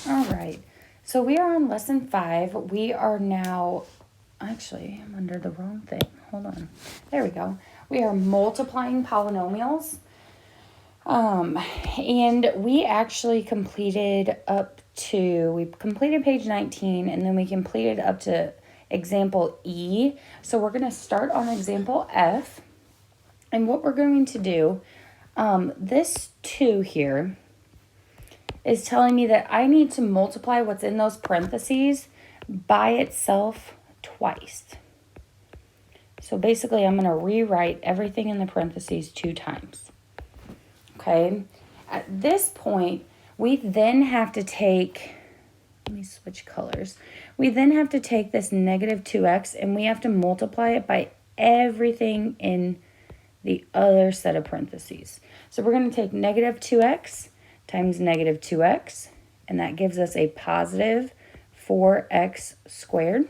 All right. So we are on lesson 5. We are now, actually, I'm under the wrong thing. Hold on. There we go. We are multiplying polynomials. And we actually completed we completed page 19, and then we completed up to example E. So we're going to start on example F. And what we're going to do, this 2 here is telling me that I need to multiply what's in those parentheses by itself twice. So basically, I'm going to rewrite everything in the parentheses 2 times. Okay? At this point, we then have to take, let me switch colors. We then have to take this negative 2x and we have to multiply it by everything in the other set of parentheses. So we're going to take negative 2x times negative 2x, and that gives us a positive 4x squared.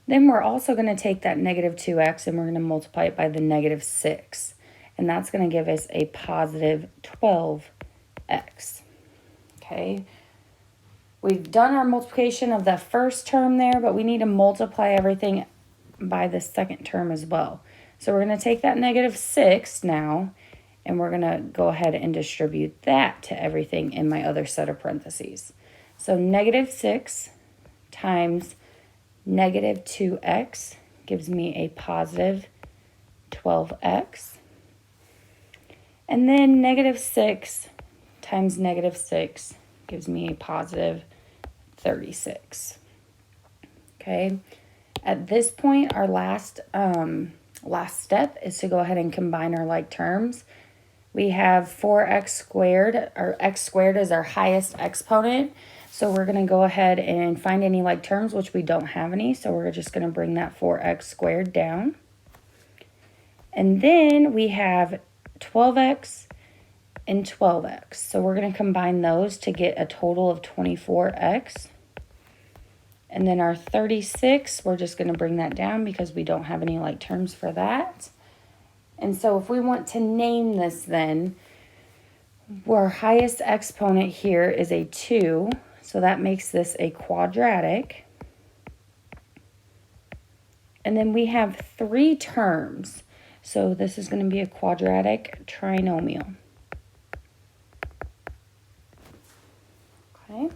Then we're also going to take that negative 2x and we're going to multiply it by the negative 6, and that's going to give us a positive 12x. Okay, we've done our multiplication of the first term there, but we need to multiply everything by the second term as well. So we're going to take that negative 6 now, and we're going to go ahead and distribute that to everything in my other set of parentheses. So negative 6 times negative 2x gives me a positive 12x. And then negative 6 times negative 6 gives me a positive 36. Okay. At this point, our last step is to go ahead and combine our like terms. We have 4x squared, or x squared is our highest exponent. So we're going to go ahead and find any like terms, which we don't have any. So we're just going to bring that 4x squared down. And then we have 12x and 12x. So we're going to combine those to get a total of 24x. And then our 36, we're just going to bring that down because we don't have any like terms for that. And so if we want to name this then, our highest exponent here is a 2. So that makes this a quadratic. And then we have 3 terms. So this is going to be a quadratic trinomial. Okay.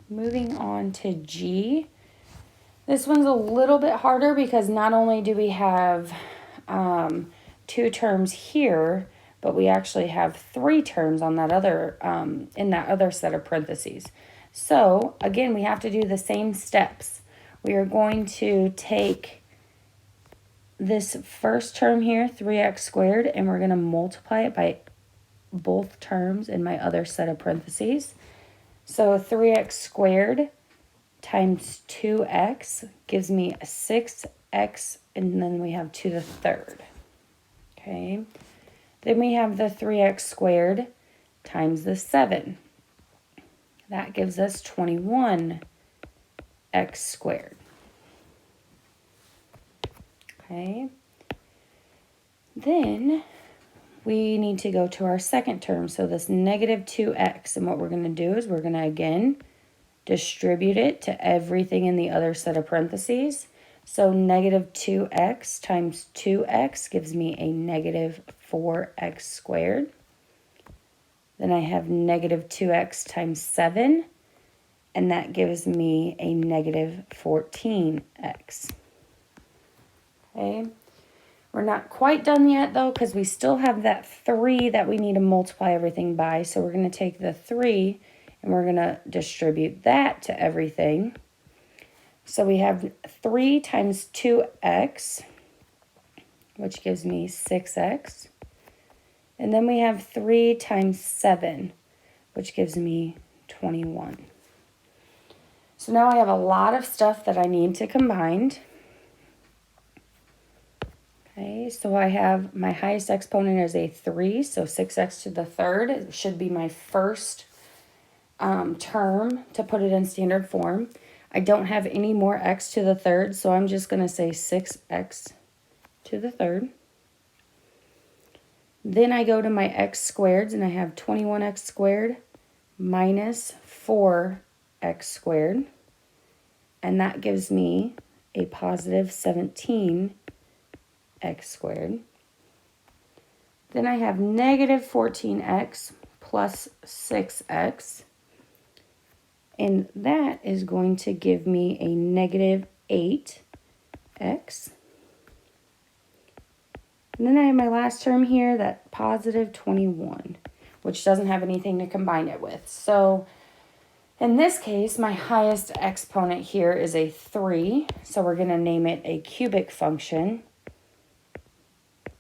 Moving on to G. This one's a little bit harder because not only do we have 2 terms here, but we actually have 3 terms on that other in that other set of parentheses. So again, we have to do the same steps. We are going to take this first term here, 3x squared, and we're going to multiply it by both terms in my other set of parentheses. So 3x squared times 2x gives me 6x, and then we have 2 to the third. Okay. Then we have the 3x squared times the 7. That gives us 21x squared. Okay. Then we need to go to our second term. So this negative 2x, and what we're going to do is we're going to again distribute it to everything in the other set of parentheses. So negative 2x times 2x gives me a negative 4x squared. Then I have negative 2x times 7, and that gives me a negative 14x. Okay, we're not quite done yet though, because we still have that 3 that we need to multiply everything by. So we're going to take the 3 and we're going to distribute that to everything. So we have 3 times 2x, which gives me 6x. And then we have 3 times 7, which gives me 21. So now I have a lot of stuff that I need to combine. Okay, so I have my highest exponent is a 3, so 6x to the third. It should be my first term to put it in standard form. I don't have any more x to the third, so I'm just going to say 6x to the third. Then I go to my x squareds, and I have 21x squared minus 4x squared. And that gives me a positive 17x squared. Then I have negative 14x plus 6x. And that is going to give me a negative 8x. And then I have my last term here, that positive 21, which doesn't have anything to combine it with. So in this case, my highest exponent here is a 3. So we're going to name it a cubic function.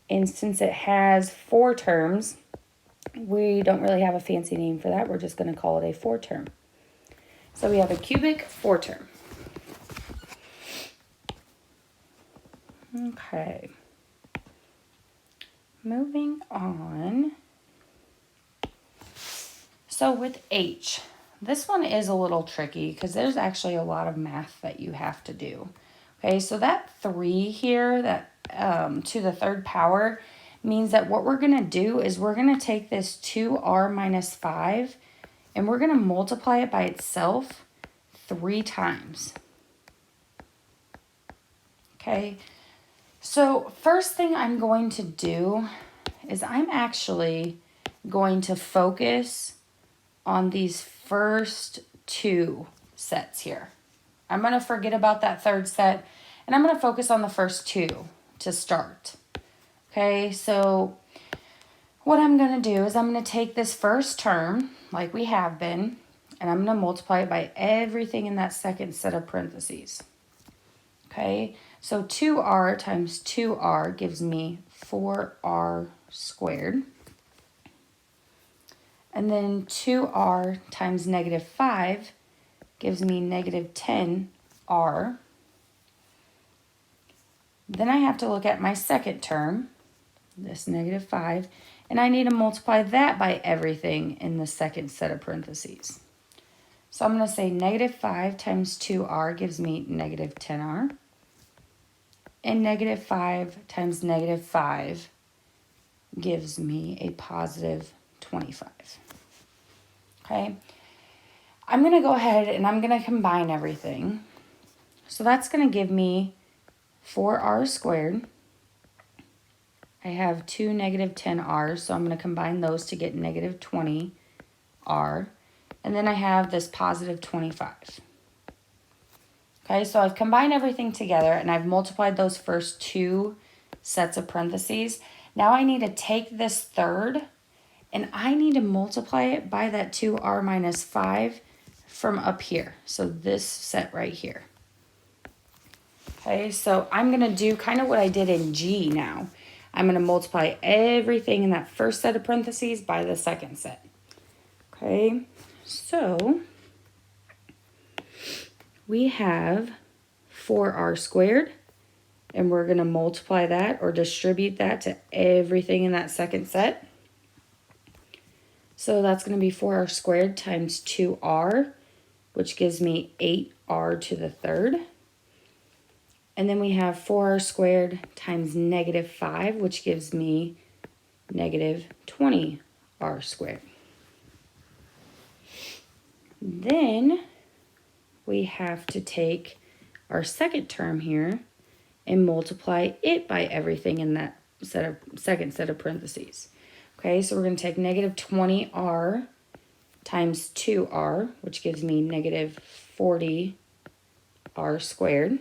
And since it has 4 terms, we don't really have a fancy name for that. We're just going to call it a 4 term. So we have a cubic 4 term. Okay. Moving on. So with H, this one is a little tricky because there's actually a lot of math that you have to do. Okay, so that 3 here, that to the 3rd power, means that what we're going to do is we're going to take this 2r minus 5 and we're going to multiply it by itself 3 times. Okay, so first thing I'm going to do is I'm actually going to focus on these first 2 sets here. I'm going to forget about that 3rd set, and I'm going to focus on the first 2 to start. Okay, so what I'm going to do is I'm going to take this first term, like we have been, and I'm going to multiply it by everything in that second set of parentheses. Okay, so 2r times 2r gives me 4r squared. And then 2r times negative 5 gives me negative 10r. Then I have to look at my second term, this negative 5, and I need to multiply that by everything in the second set of parentheses. So I'm going to say negative 5 times 2r gives me negative 10r. And negative 5 times negative 5 gives me a positive 25. Okay, I'm going to go ahead and I'm going to combine everything. So that's going to give me 4r squared. I have 2 negative 10r's, so I'm going to combine those to get negative 20r. And then I have this positive 25. Okay, so I've combined everything together and I've multiplied those first 2 sets of parentheses. Now I need to take this 3rd and I need to multiply it by that 2r minus 5 from up here. So this set right here. Okay, so I'm going to do kind of what I did in G now. I'm going to multiply everything in that first set of parentheses by the second set. Okay, so we have 4r squared, and we're going to multiply that or distribute that to everything in that second set. So that's going to be 4r squared times 2r, which gives me 8r to the 3rd. And then we have 4r squared times negative 5, which gives me negative 20r squared. Then we have to take our second term here and multiply it by everything in that second set of parentheses. Okay, so we're going to take negative 20r times 2r, which gives me negative 40r squared.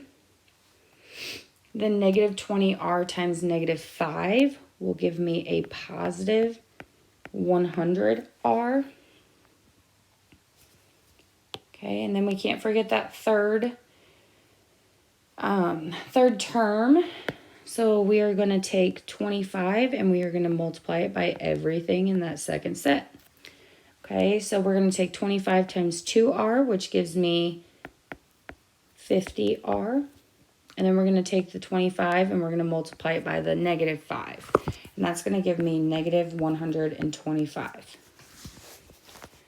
Then negative 20r times negative 5 will give me a positive 100r. Okay, and then we can't forget that third term. So we are going to take 25 and we are going to multiply it by everything in that second set. Okay, so we're going to take 25 times 2r, which gives me 50r. And then we're going to take the 25 and we're going to multiply it by the negative 5. And that's going to give me negative 125.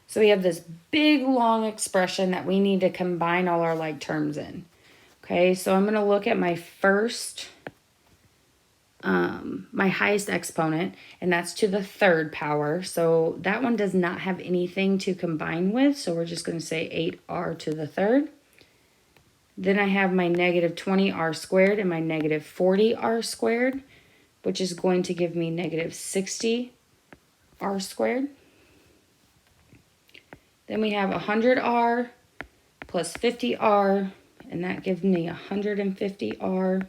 So we have this big, long expression that we need to combine all our like terms in. Okay, so I'm going to look at my first my highest exponent, and that's to the third power. So that one does not have anything to combine with, so we're just going to say 8r to the third. Then I have my negative 20r squared and my negative 40r squared, which is going to give me negative 60r squared. Then we have 100r plus 50r, and that gives me 150r.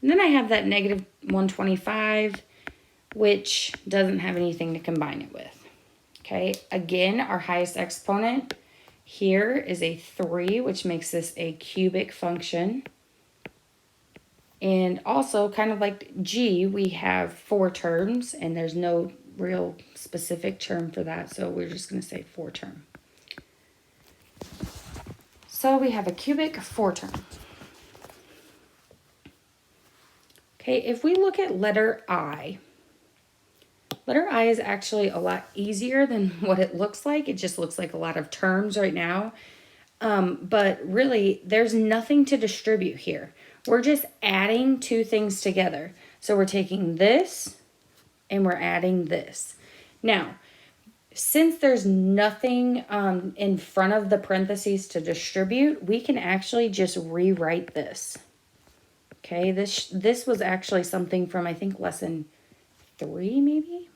And then I have that negative 125, which doesn't have anything to combine it with. Okay, again, our highest exponent here is a 3, which makes this a cubic function. And also, kind of like G, we have 4 terms, and there's no real specific term for that, so we're just going to say 4 term. So we have a cubic 4 term. Okay, if we look at letter I is actually a lot easier than what it looks like. It just looks like a lot of terms right now. But really, there's nothing to distribute here. We're just adding 2 things together. So we're taking this and we're adding this. Now, since there's nothing in front of the parentheses to distribute, we can actually just rewrite this. Okay, this was actually something from, I think, lesson 3 maybe?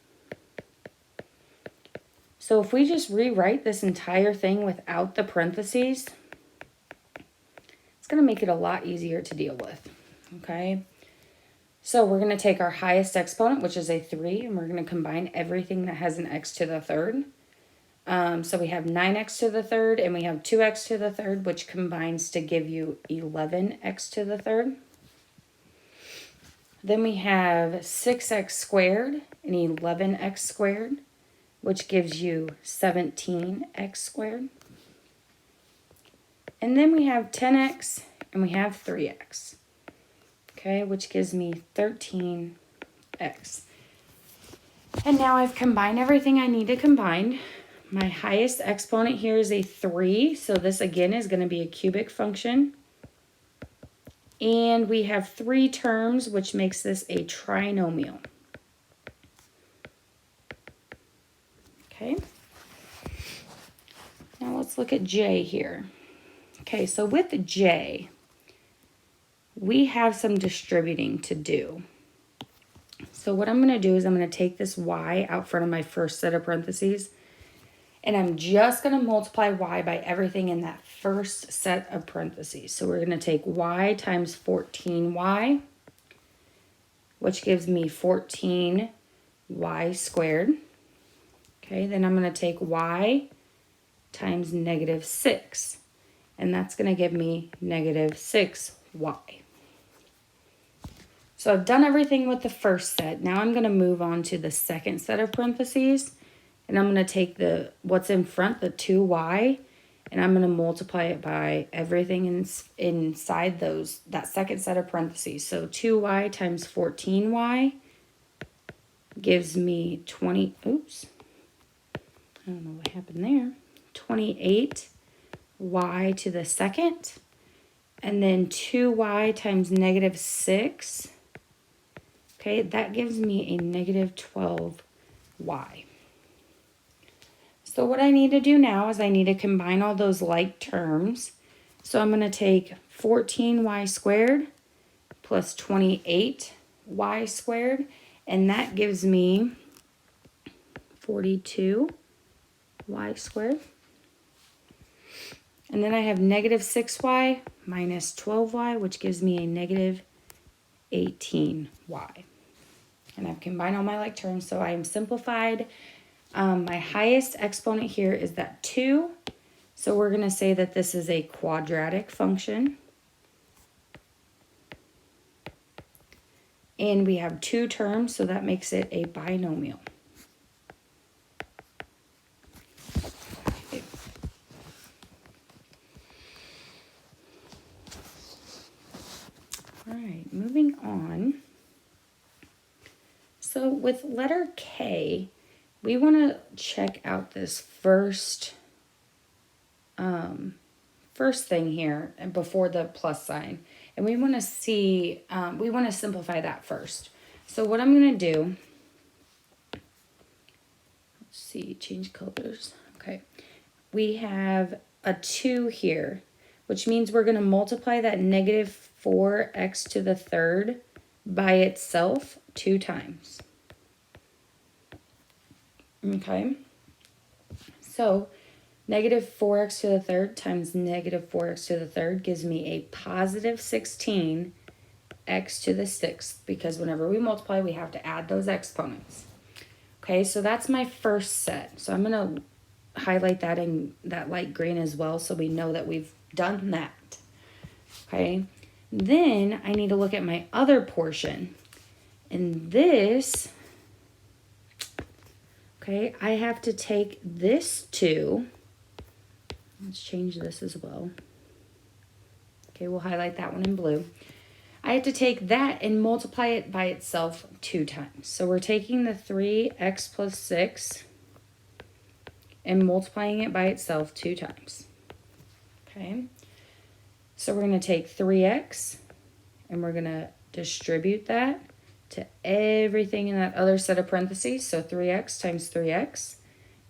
So if we just rewrite this entire thing without the parentheses, it's going to make it a lot easier to deal with, okay? So we're going to take our highest exponent, which is a 3, and we're going to combine everything that has an x to the third. So we have 9x to the third, and we have 2x to the third, which combines to give you 11x to the third. Then we have 6x squared and 11x squared, which gives you 17x squared. And then we have 10x and we have 3x, okay, which gives me 13x. And now I've combined everything I need to combine. My highest exponent here is a 3, so this again is going to be a cubic function. And we have 3 terms, which makes this a trinomial. Okay. Now let's look at J here. Okay, so with J, we have some distributing to do. So what I'm going to do is I'm going to take this y out front of my first set of parentheses, and I'm just going to multiply y by everything in that first set of parentheses. So we're going to take y times 14y, which gives me 14y squared. Okay, then I'm going to take y times negative 6, and that's going to give me negative 6y. So I've done everything with the first set. Now I'm going to move on to the second set of parentheses, and I'm going to take what's in front, the 2y, and I'm going to multiply it by everything inside that second set of parentheses. So 2y times 14y gives me 20, oops, I don't know what happened there, 28y to the second, and then 2y times negative 6, okay, that gives me a negative 12y. So what I need to do now is I need to combine all those like terms. So I'm going to take 14y squared plus 28y squared, and that gives me 42y squared. And then I have negative 6y minus 12y, which gives me a negative 18y. And I've combined all my like terms, so I am simplified. My highest exponent here is that 2. So we're going to say that this is a quadratic function. And we have 2 terms, so that makes it a binomial. All right, moving on. So with letter K, we want to check out this first thing here and before the plus sign. And we want to see, we want to simplify that first. So what I'm going to do, let's see, change colors. Okay. We have a 2 here, which means we're going to multiply that negative 4x to the third by itself 2 times. Okay. So negative 4x to the third times negative 4x to the third gives me a positive 16 x to the 6th, because whenever we multiply, we have to add those exponents. Okay, so that's my first set. So I'm going to highlight that in that light green as well, so we know that we've done that. Okay, then I need to look at my other portion. And this, okay, I have to take this 2. Let's change this as well. Okay, we'll highlight that one in blue. I have to take that and multiply it by itself 2 times. So we're taking the 3x plus 6 and multiplying it by itself 2 times. Okay. So we're going to take 3x and we're going to distribute that to everything in that other set of parentheses. So 3x times 3x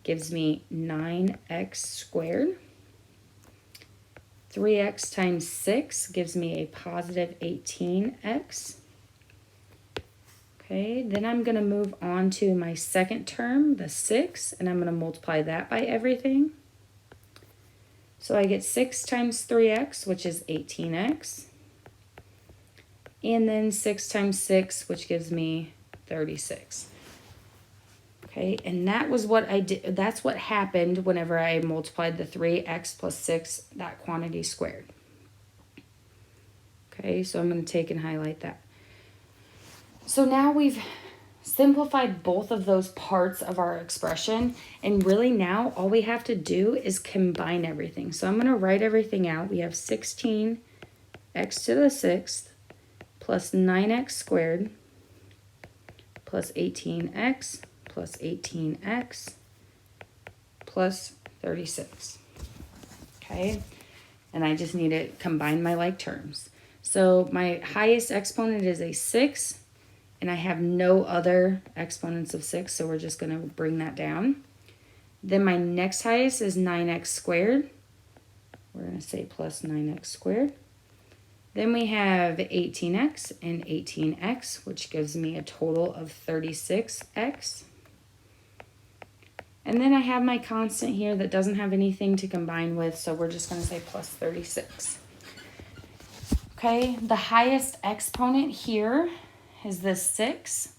gives me 9x squared. 3x times 6 gives me a positive 18x. Okay, then I'm going to move on to my second term, the 6, and I'm going to multiply that by everything. So I get 6 times 3x, which is 18x. And then 6 times 6, which gives me 36. Okay, and that was what I did. That's what happened whenever I multiplied the 3x plus 6, that quantity squared. Okay, so I'm going to take and highlight that. So now we've simplified both of those parts of our expression, and really now all we have to do is combine everything. So I'm going to write everything out. We have 16x to the 6th plus 9x squared plus 18x plus 18x plus 36. Okay, and I just need to combine my like terms. So my highest exponent is a 6, and I have no other exponents of 6, so we're just going to bring that down. Then my next highest is 9x squared. We're going to say plus 9x squared. Then we have 18x and 18x, which gives me a total of 36x. And then I have my constant here that doesn't have anything to combine with, so we're just going to say plus 36. Okay, the highest exponent here is this 6.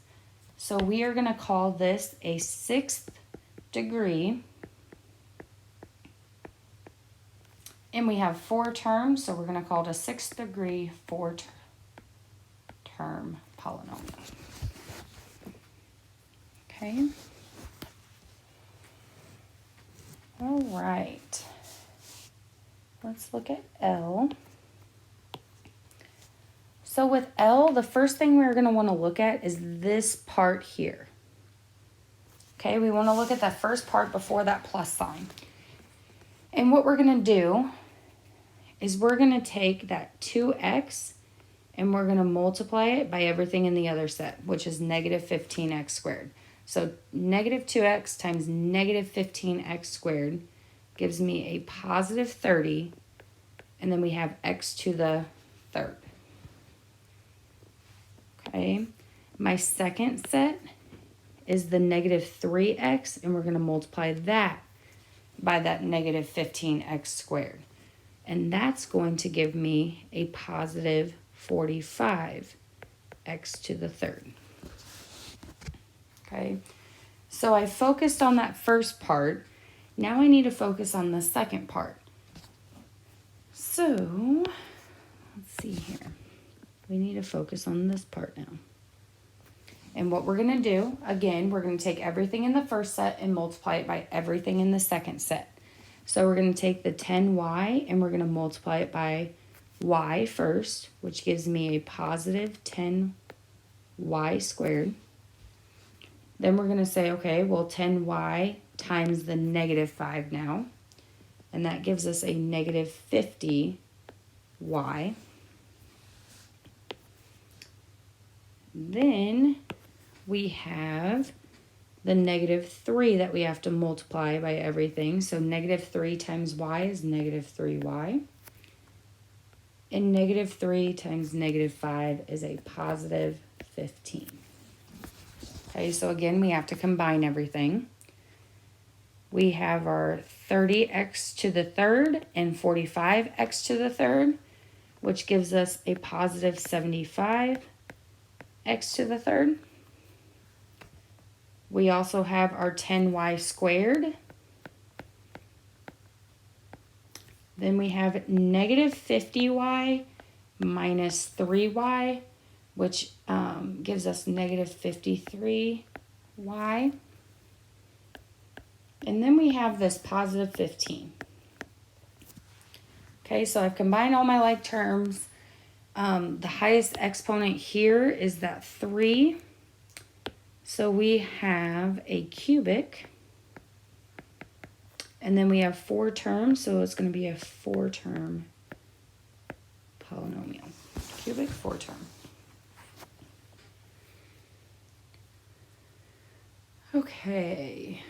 So we are going to call this a 6th degree. And we have 4 terms, so we're going to call it a 6th degree 4-term polynomial. Okay. All right. Let's look at L. So with L, the first thing we're going to want to look at is this part here. Okay, we want to look at that first part before that plus sign. And what we're going to do is we're going to take that 2x and we're going to multiply it by everything in the other set, which is negative 15x squared. So negative 2x times negative 15x squared gives me a positive 30, and then we have x to the third. Okay, my second set is the negative 3x, and we're going to multiply that by that negative 15x squared. And that's going to give me a positive 45x to the third. Okay, so I focused on that first part. Now I need to focus on the second part. So, let's see here. We need to focus on this part now. And what we're going to do, again, we're going to take everything in the first set and multiply it by everything in the second set. So we're going to take the 10y and we're going to multiply it by y first, which gives me a positive 10y squared. Then we're going to say, okay, well, 10y times the negative 5 now. And that gives us a negative 50y. Then we have the -3 that we have to multiply by everything. So -3 times y is -3y. And -3 times -5 is a positive 15. Okay, so again, we have to combine everything. We have our 30x to the third and 45x to the third, which gives us a positive 75x to the third. We also have our 10y squared. Then we have -50y minus 3y, which gives us -53y. And then we have this positive 15. Okay, so I've combined all my like terms. The highest exponent here is that 3. So we have a cubic. And then we have 4 terms, so it's going to be a 4-term polynomial. Cubic 4-term. Okay.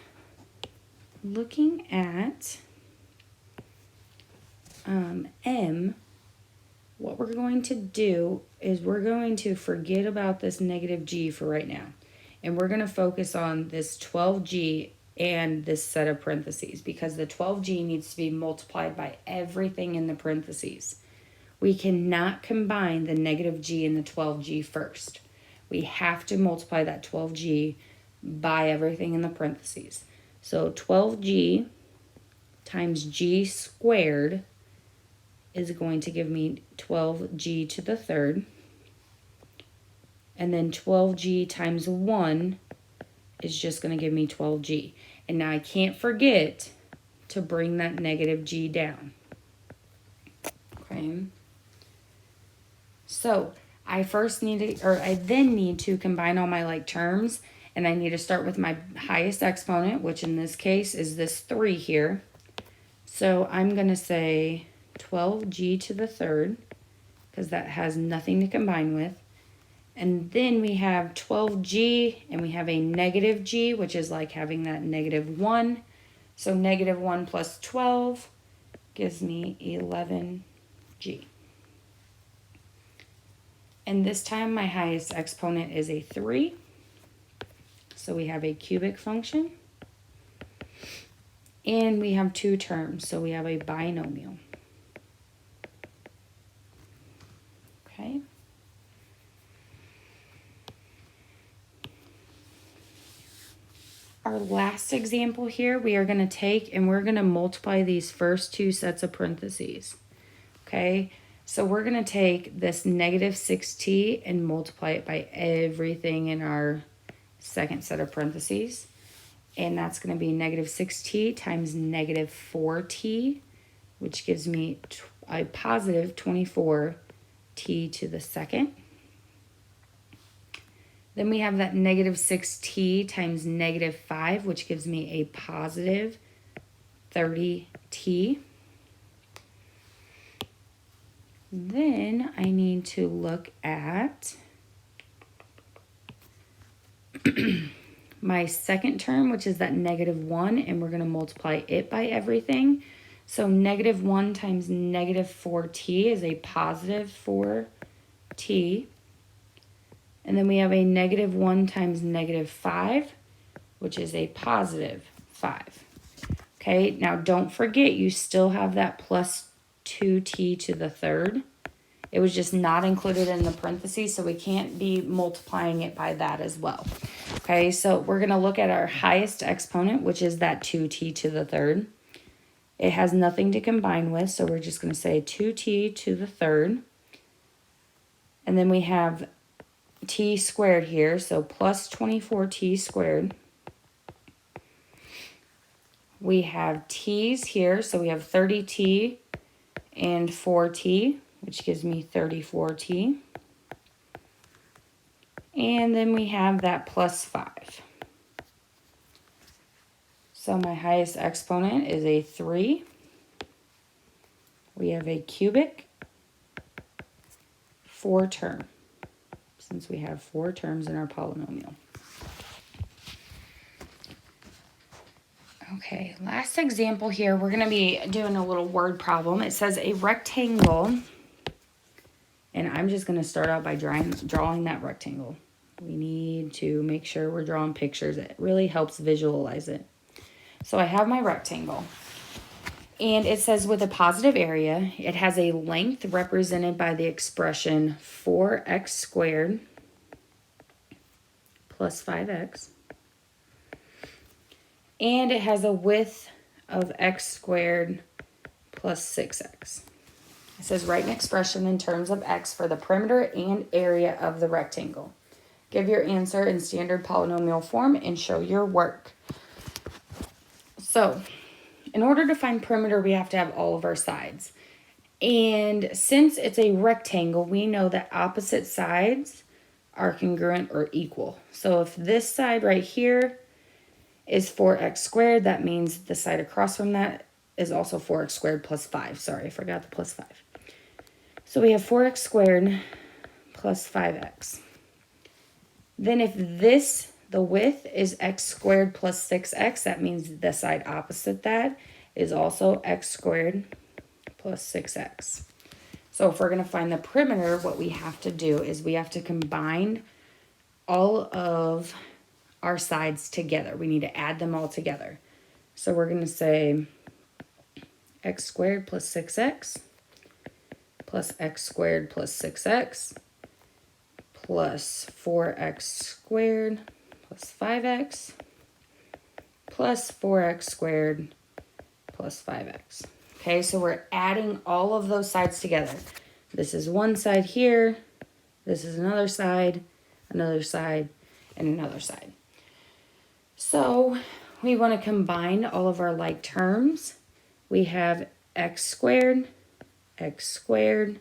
Looking at M, what we're going to do is we're going to forget about this -g for right now. And we're going to focus on this 12g and this set of parentheses, because the 12g needs to be multiplied by everything in the parentheses. We cannot combine the -g and the 12g first. We have to multiply that 12g by everything in the parentheses. So 12g times g squared is going to give me 12g to the third. And then 12g times 1 is just going to give me 12g. And now I can't forget to bring that -g down. Okay. So I then need to combine all my like terms, and I need to start with my highest exponent, which in this case is this 3 here. So I'm going to say 12g to the third, because that has nothing to combine with. And then we have 12g, and we have a -g, which is like having that -1. So -1 plus 12 gives me 11g. And this time my highest exponent is a 3. So we have a cubic function. And we have 2 terms, so we have a binomial. Okay. Our last example here, we are going to take and we're going to multiply these first 2 sets of parentheses. Okay, so we're going to take this -6t and multiply it by everything in our second set of parentheses. And that's going to be -6t times -4t, which gives me a positive 24t to the second. Then we have that -6t times -5, which gives me a positive 30t. Then I need to look at my second term, which is that -1, and we're going to multiply it by everything. So -1 times -4t is a positive 4t. And then we have a -1 times -5, which is a positive 5. Okay, now don't forget you still have that plus 2t to the third. It was just not included in the parentheses, so we can't be multiplying it by that as well. Okay, so we're going to look at our highest exponent, which is that 2t to the third. It has nothing to combine with, so we're just going to say 2t to the third. And then we have t squared here, so plus 24t squared. We have t's here, so we have 30t and 4t, which gives me 34t. And then we have that plus 5. So my highest exponent is a 3. We have a cubic 4 terms. since we have 4 terms in our polynomial. Okay, last example here, we're going to be doing a little word problem. It says a rectangle, and I'm just going to start out by drawing that rectangle. We need to make sure we're drawing pictures. It really helps visualize it. So I have my rectangle, and it says with a positive area, it has a length represented by the expression 4x squared plus 5x. And it has a width of x squared plus 6x. It says write an expression in terms of x for the perimeter and area of the rectangle. Give your answer in standard polynomial form and show your work. So, in order to find perimeter, we have to have all of our sides. And since it's a rectangle, we know that opposite sides are congruent or equal. So if this side right here is 4x squared, that means the side across from that is also 4x squared plus 5. Sorry, I forgot the plus 5. So we have 4x squared plus 5x. Then if the width is x squared plus 6x, that means the side opposite that is also x squared plus 6x. So if we're going to find the perimeter, what we have to do is we have to combine all of our sides together. We need to add them all together. So we're going to say x squared plus 6x plus x squared plus 6x plus 4x squared plus 5x plus 4x squared plus 5x. Okay, so we're adding all of those sides together. This is one side here, this is another side, and another side. So we want to combine all of our like terms. We have x squared, 4x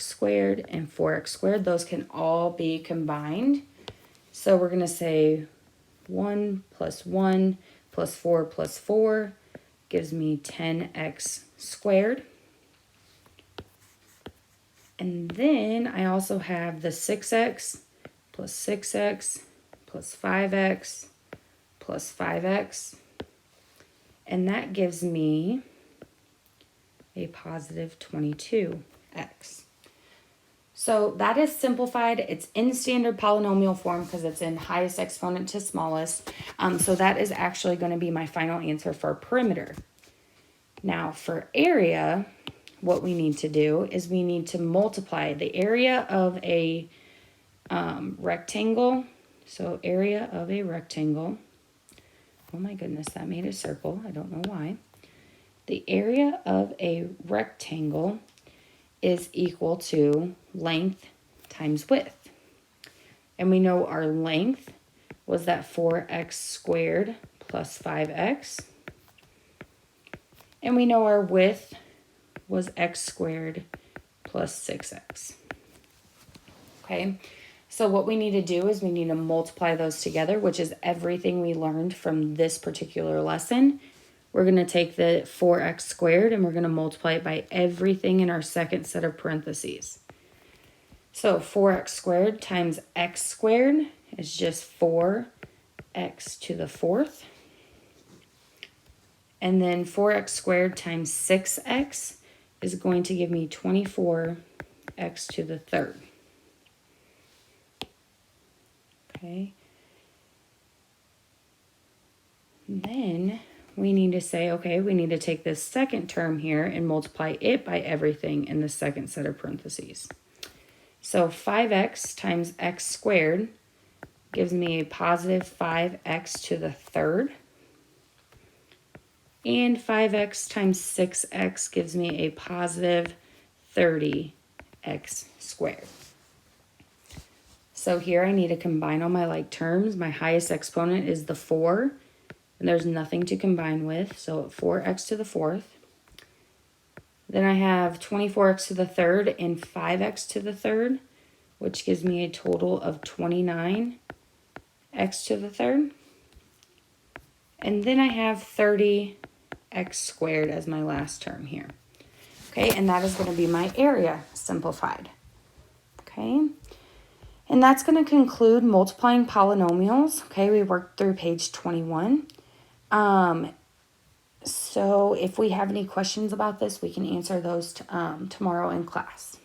squared, and 4x squared. Those can all be combined. So we're going to say 1 plus 1 plus 4 plus 4 gives me 10x squared. And then I also have the 6x plus 6x plus 5x plus 5x. And that gives me a positive 22x. So that is simplified. It's in standard polynomial form because it's in highest exponent to smallest. So that is actually going to be my final answer for perimeter. Now for area, what we need to do is we need to multiply the area of a rectangle. So area of a rectangle. Oh my goodness, that made a circle. I don't know why. The area of a rectangle is equal to length times width. And we know our length was that 4x squared plus 5x. And we know our width was x squared plus 6x. Okay, so what we need to do is we need to multiply those together, which is everything we learned from this particular lesson. We're going to take the 4x squared and we're going to multiply it by everything in our second set of parentheses. So 4x squared times x squared is just 4x to the 4th. And then 4x squared times 6x is going to give me 24x to the 3rd. Okay. Then we need to say, okay, we need to take this second term here and multiply it by everything in the second set of parentheses. So 5x times x squared gives me a positive 5x to the 3rd. And 5x times 6x gives me a positive 30x squared. So here I need to combine all my like terms. My highest exponent is the 4. And there's nothing to combine with, so 4x to the 4th. Then I have 24x to the 3rd and 5x to the 3rd, which gives me a total of 29x to the 3rd. And then I have 30x squared as my last term here. Okay, and that is going to be my area simplified. Okay, And that's going to conclude multiplying polynomials. Okay, we worked through page 21. So if we have any questions about this, we can answer those tomorrow in class.